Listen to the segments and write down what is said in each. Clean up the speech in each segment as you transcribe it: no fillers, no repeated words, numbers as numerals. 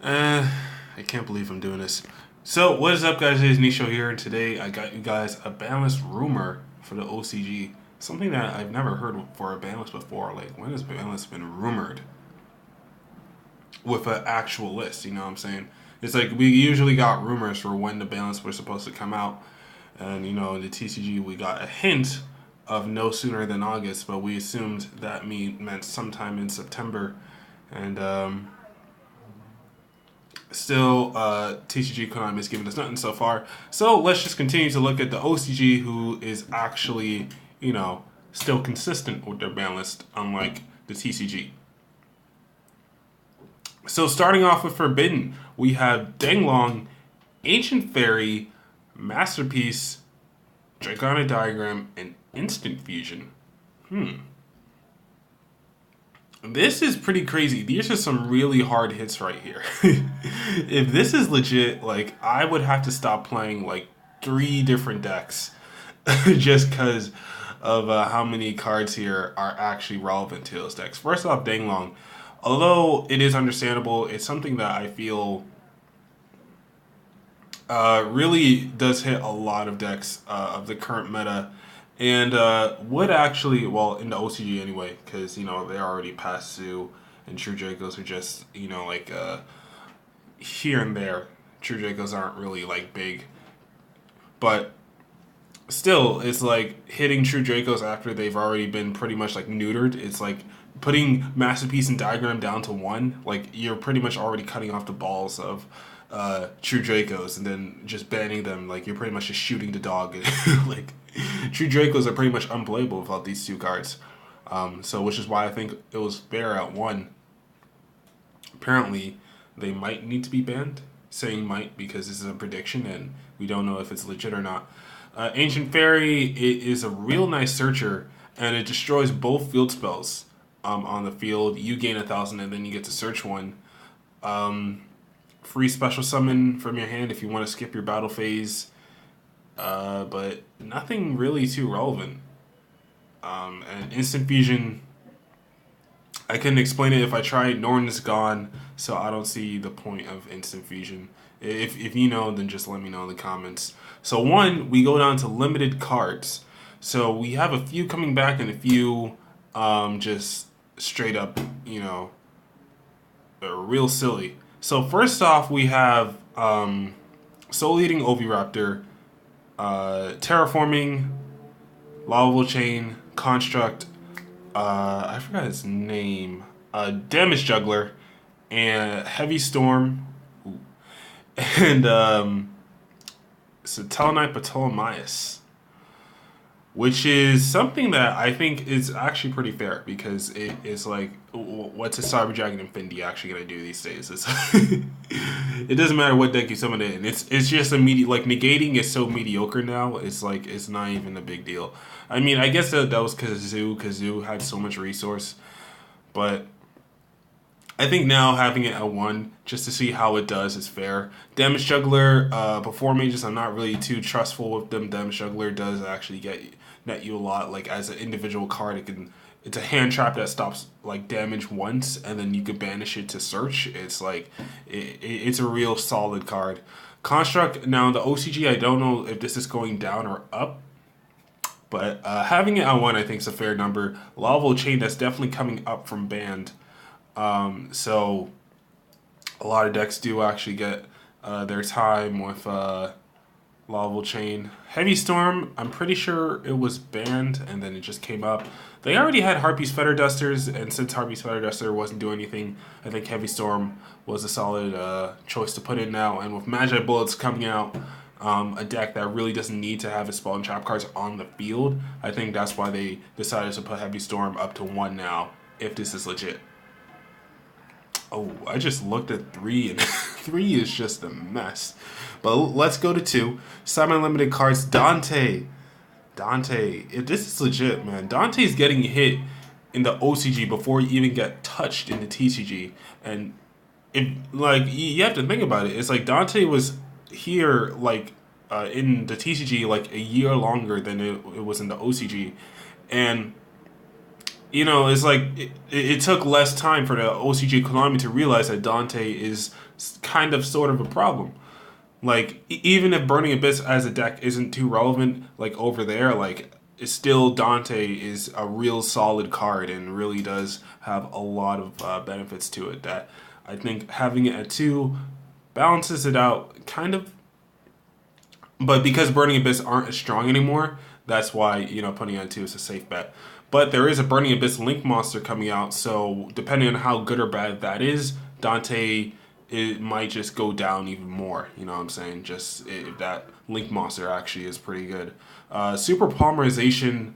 I can't believe I'm doing this. So, what is up, guys? It is Nisho here, and today I got you guys a banlist rumor for the OCG. Something that I've never heard for a banlist before. Like, when has banlist been rumored with an actual list? You know what I'm saying? It's like we usually got rumors for when the banlists were supposed to come out, and in the TCG we got a hint of no sooner than August, but we assumed that meant sometime in September, and still, TCG Konami has given us nothing so far. So let's just continue to look at the OCG, who is actually, still consistent with their ban list, unlike the TCG. So starting off with Forbidden, we have Denglong, Ancient Fairy, Masterpiece, Draconic Diagram, and Instant Fusion. This is pretty crazy. These are some really hard hits right here. If this is legit, like, I would have to stop playing like 3 different decks just because of how many cards here are actually relevant to those decks. First off, Danglong. Although it is understandable, it's something that I feel really does hit a lot of decks of the current meta, and would actually, well, in the OCG anyway, because they're already past Zoo, and True Dracos are just like here and there. True Dracos aren't really like big, but still, it's like hitting True Dracos after they've already been pretty much like neutered. It's like putting Masterpiece and Diagram down to 1. Like, you're pretty much already cutting off the balls of True Dracos, and then just banning them. Like, you're pretty much just shooting the dog. Like, True Dracos are pretty much unplayable without these 2 cards. So, which is why I think it was fair at 1. Apparently, they might need to be banned. Saying might because this is a prediction and we don't know if it's legit or not. Ancient Fairy, it is a real nice searcher, and it destroys both field spells on the field. You gain 1,000 and then you get to search 1. Free special summon from your hand if you want to skip your battle phase, but nothing really too relevant. And Instant Fusion, I couldn't explain it if I tried. Norn is gone, so I don't see the point of Instant Fusion. If you know, then just let me know in the comments. So we go down to limited cards. So we have a few coming back and a few just straight up, real silly. So first off, we have Soul Eating Oviraptor, Terraforming, Lava Chain, Construct, I forgot his name, Damage Juggler, and Heavy Storm, and Satellarknight Ptolemaeus, which is something that I think is actually pretty fair because it is like, what's a Cyber Dragon Infinity actually gonna do these days? It doesn't matter what deck you summon it in. It's just like negating is so mediocre now. It's like it's not even a big deal. I mean, I guess that was because Zoo had so much resource, but I think now having it at 1 just to see how it does is fair. Damage Juggler, before mages, I'm not really too trustful with them. Damage Juggler does actually net you a lot. Like, as an individual card, it's a hand trap that stops like damage once, and then you could banish it to search. It's like it's a real solid card. Construct, now the OCG, I don't know if this is going down or up, but having it at 1 I think is a fair number. Lava Chain, that's definitely coming up from banned. So a lot of decks do actually get their time with Lava Chain. Heavy Storm, I'm pretty sure it was banned and then it just came up. They already had Harpy's Feather Dusters, and since Harpy's Feather Duster wasn't doing anything, I think Heavy Storm was a solid choice to put in now. And with Magi Bullets coming out, a deck that really doesn't need to have its spell and trap cards on the field, I think that's why they decided to put Heavy Storm up to 1 now, if this is legit. Oh, I just looked at 3, and 3 is just a mess. But let's go to 2. Semi-limited cards, Dante. If this is legit, man, Dante's getting hit in the OCG before you even get touched in the TCG. And you have to think about it. It's like Dante was here, like, in the TCG, like, a year longer than it was in the OCG. And it's like it took less time for the OCG Konami to realize that Dante is kind of sort of a problem. Like even if Burning Abyss as a deck isn't too relevant, like over there, like it's still Dante is a real solid card and really does have a lot of benefits to it. That I think having it at 2 balances it out, kind of. But because Burning Abyss aren't as strong anymore, that's why putting it at 2 is a safe bet. But there is a Burning Abyss Link monster coming out, so depending on how good or bad that is, Dante, it might just go down even more. You know what I'm saying? Just if that Link monster actually is pretty good. Super Polymerization,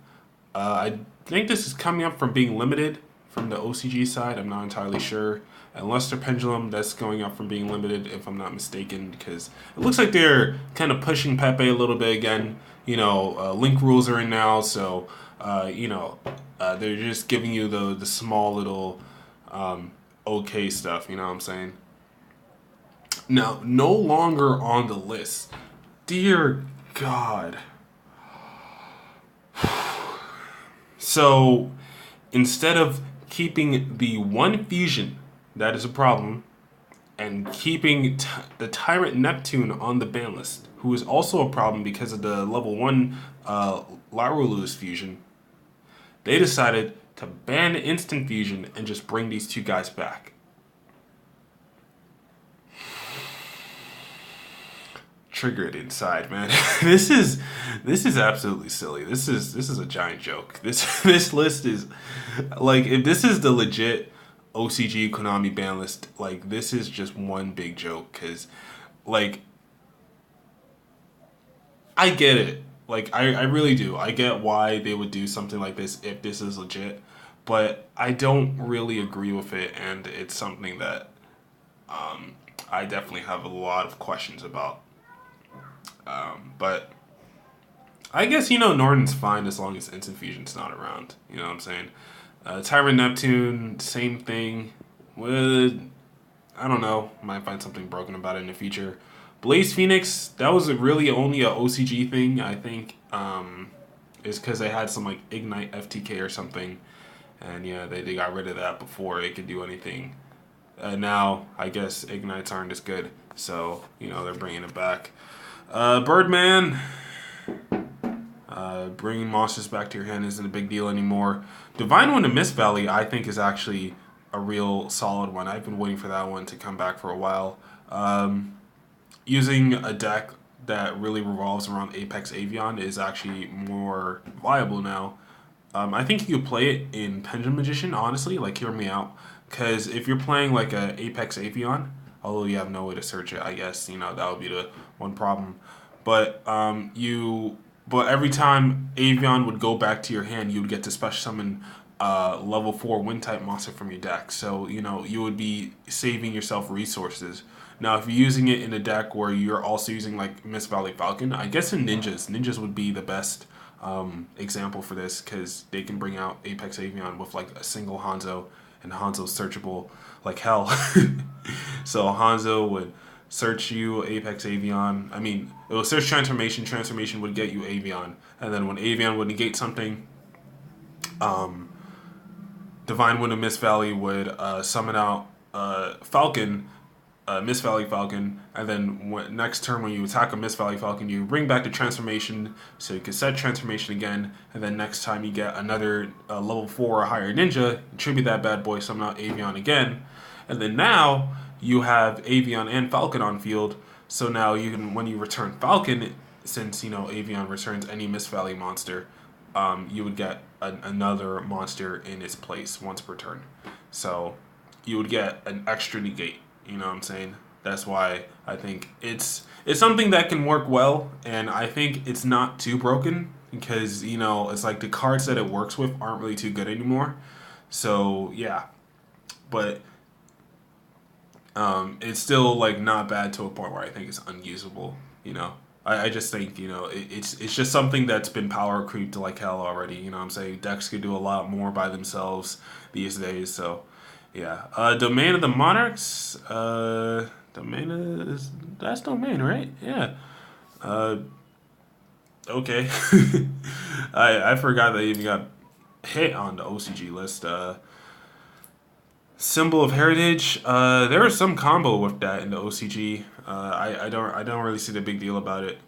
I think this is coming up from being limited from the OCG side. I'm not entirely sure. And Luster Pendulum, that's going up from being limited, if I'm not mistaken, because it looks like they're kind of pushing Pepe a little bit again. Link rules are in now, so they're just giving you the small little okay stuff. You know what I'm saying? Now, no longer on the list. Dear God. So, instead of keeping the one fusion that is a problem, and keeping the Tyrant Neptune on the ban list, who is also a problem because of the level 1 Larulus fusion, they decided to ban instant fusion and just bring these two guys back. Triggered inside, man. this is absolutely silly. This is a giant joke. This list is like, if this is the legit OCG Konami ban list, like this is just one big joke. Because like I get it. Like I really do. I get why they would do something like this if this is legit, but I don't really agree with it, and it's something that I definitely have a lot of questions about. But I guess Norton's fine as long as Instant Fusion's not around. You know what I'm saying? Tyrant Neptune, same thing. Would I don't know. Might find something broken about it in the future. Blaze Phoenix, that was really only a OCG thing, I think. Is because they had some like Ignite FTK or something, and yeah, they got rid of that before it could do anything. Now I guess Ignites aren't as good, so they're bringing it back. Birdman, bringing monsters back to your hand isn't a big deal anymore. Divine One to Mist Valley, I think, is actually a real solid one. I've been waiting for that one to come back for a while. Using a deck that really revolves around Apex Avion is actually more viable now. I think you could play it in Pendulum Magician, honestly. Like, hear me out. Because if you're playing like a Apex Avion, although you have no way to search it, I guess, that would be the one problem. But but every time Avion would go back to your hand, you would get to special summon level 4 wind type monster from your deck. So, you would be saving yourself resources. Now, if you're using it in a deck where you're also using like Mist Valley Falcon, I guess in Ninjas would be the best example for this, because they can bring out Apex Avion with like a single Hanzo, and Hanzo's searchable like hell. So Hanzo would search you Apex Avion. I mean, it will search Transformation. Transformation would get you Avion, and then when Avion would negate something, Divine Wind of Mist Valley would summon out Falcon, Mist Valley Falcon, and then next turn when you attack a Mist Valley Falcon, you bring back the Transformation, so you can set Transformation again, and then next time you get another level 4 or higher ninja, tribute that bad boy, summon out Avion again, and then now you have Avion and Falcon on field, so now you can, when you return Falcon, since Avion returns any Mist Valley monster, you would get another monster in its place once per turn. So you would get an extra negate. You know what I'm saying? That's why I think it's something that can work well, and I think it's not too broken, because it's like the cards that it works with aren't really too good anymore. So yeah, but it's still like not bad to a point where I think it's unusable. I just think it's just something that's been power creeped to like hell already. You know what I'm saying? Decks could do a lot more by themselves these days. So yeah, Domain of the Monarchs. That's Domain, right? Yeah. Okay. I forgot they even got hit on the OCG list. Symbol of Heritage. There is some combo with that in the OCG. I don't really see the big deal about it.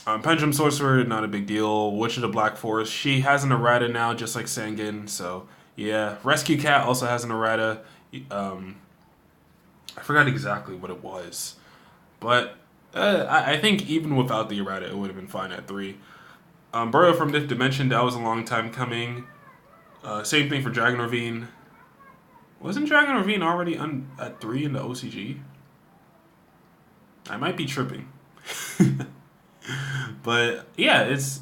Pendulum Sorcerer, not a big deal. Witch of the Black Forest, she has an errata now, just like Sangin. So yeah, Rescue Cat also has an errata. Um, I forgot exactly what it was, but I think even without the errata, it would have been fine at 3. Burrow from Fifth Dimension, that was a long time coming. Same thing for Dragon Ravine. Wasn't Dragon Ravine already at 3 in the OCG? I might be tripping. But yeah, it's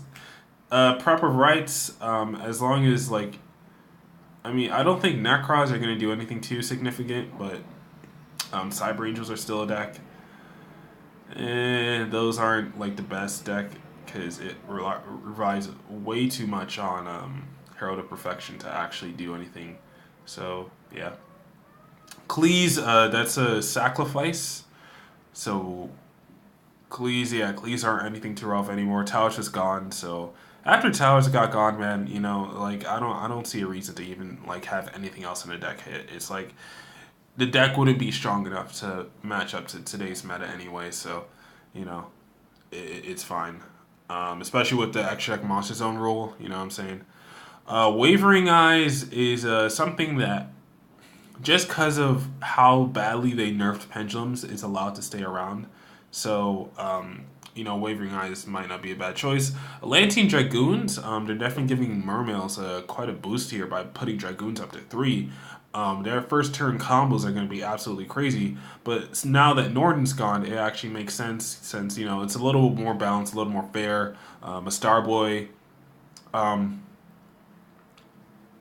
proper rights. As long as like, I mean, I don't think Necros are gonna do anything too significant, but Cyber Angels are still a deck. And those aren't like the best deck because it relies way too much on Herald of Perfection to actually do anything. So yeah, Cleese, that's a sacrifice. So Cleese aren't anything too rough anymore. Towers is gone, so after Towers got gone, man, like I don't see a reason to even like have anything else in the deck hit. It's like the deck wouldn't be strong enough to match up to today's meta anyway, so you know it's fine. Especially with the extra deck Monster Zone rule, you know what I'm saying? Wavering Eyes is something that just because of how badly they nerfed pendulums, it's allowed to stay around. So, Wavering Eyes might not be a bad choice. Atlantean Dragoons, they're definitely giving Mermails quite a boost here by putting Dragoons up to 3. Their first turn combos are going to be absolutely crazy, but now that Norton's gone, it actually makes sense since, it's a little more balanced, a little more fair. A Starboy, um,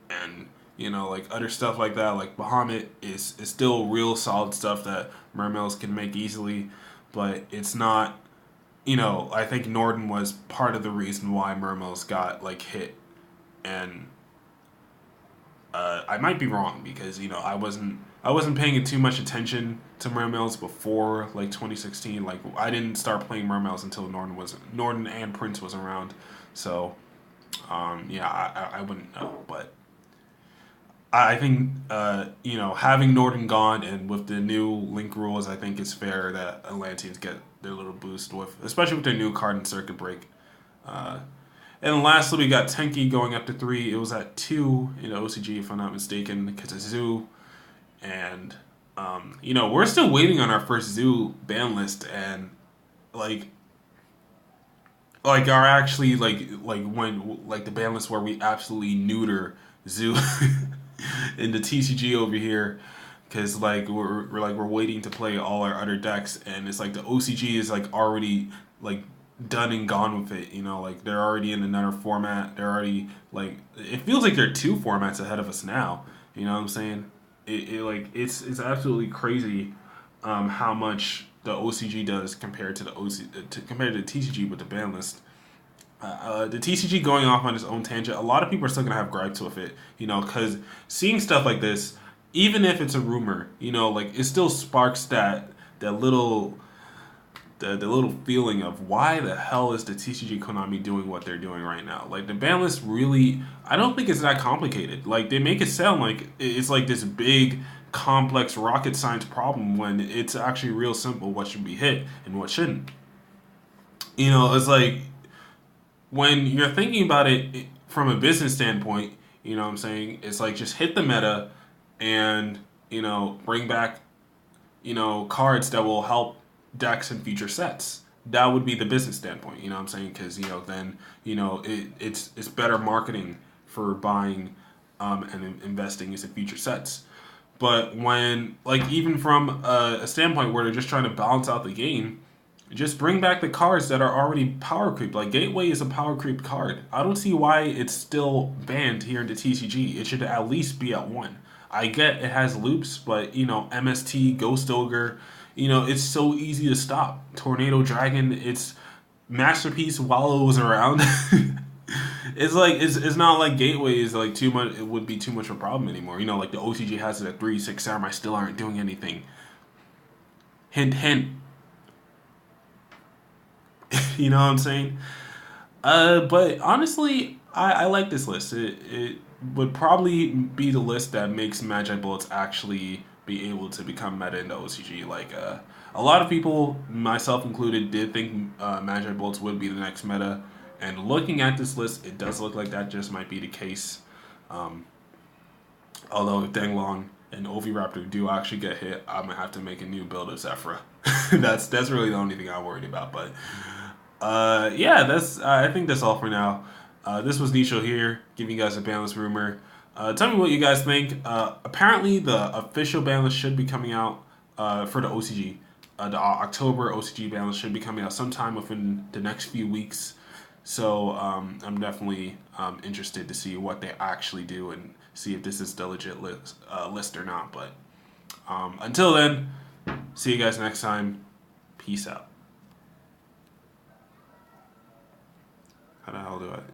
and like other stuff like that, like Bahamut is still real solid stuff that Mermails can make easily, but it's not. I think Norton was part of the reason why Mermails got like hit, and I might be wrong because I wasn't paying too much attention to Mermails before like 2016. Like I didn't start playing Mermails until Norton and Prince was around, so yeah, I wouldn't know, but I think having Norton gone and with the new link rules, I think it's fair that Atlanteans get their little boost with, especially with their new card and circuit break. Uh, and lastly, we got Tenki going up to 3. It was at 2 in OCG, if I'm not mistaken, because of Zoo. And we're still waiting on our first Zoo ban list, and like are actually like when like the ban list where we absolutely neuter Zoo in the TCG over here, because like we're waiting to play all our other decks, and it's like the OCG is like already like done and gone with it. Like they're already in another format. They're already like it feels like they're 2 formats ahead of us now. You know what I'm saying? It's absolutely crazy how much the OCG does compared to compared to the TCG with the ban list. The TCG going off on its own tangent, a lot of people are still gonna have gripes with it, because seeing stuff like this, even if it's a rumor, like it still sparks that little the little feeling of why the hell is the TCG Konami doing what they're doing right now? Like the ban list really, I don't think it's that complicated. Like they make it sound like it's like this big complex rocket science problem when it's actually real simple what should be hit and what shouldn't. It's like when you're thinking about it from a business standpoint, you know what I'm saying? It's like just hit the meta and, bring back, cards that will help decks and future sets. That would be the business standpoint, you know what I'm saying? Because, then, it's better marketing for buying and investing into future sets. But when, like, even from a standpoint where they're just trying to balance out the game, just bring back the cards that are already power creep. Like Gateway is a power creep card. I don't see why it's still banned here in the TCG. It should at least be at 1. I get it has loops, but MST, Ghost Ogre, it's so easy to stop. Tornado Dragon, it's masterpiece while it was around. It's like it's not like Gateway is like too much. It would be too much of a problem anymore. Like the OCG has it at 3, 6 Samurai still aren't doing anything. Hint, hint. You know what I'm saying? But honestly, I like this list. It would probably be the list that makes Magi Bullets actually be able to become meta in the OCG. Like a lot of people, myself included, did think Magi Bullets would be the next meta, and looking at this list, it does look like that just might be the case. Um, Although if Danglong and Oviraptor do actually get hit, I'm gonna have to make a new build of Zephyra. That's really the only thing I'm worried about. But yeah, that's I think that's all for now. This was Nisho here, giving you guys a banlist rumor. Tell me what you guys think. Apparently, the official banlist should be coming out for the OCG. The October OCG banlist should be coming out sometime within the next few weeks. So I'm definitely interested to see what they actually do and see if this is the legit list or not. But until then, see you guys next time. Peace out. How the hell do I?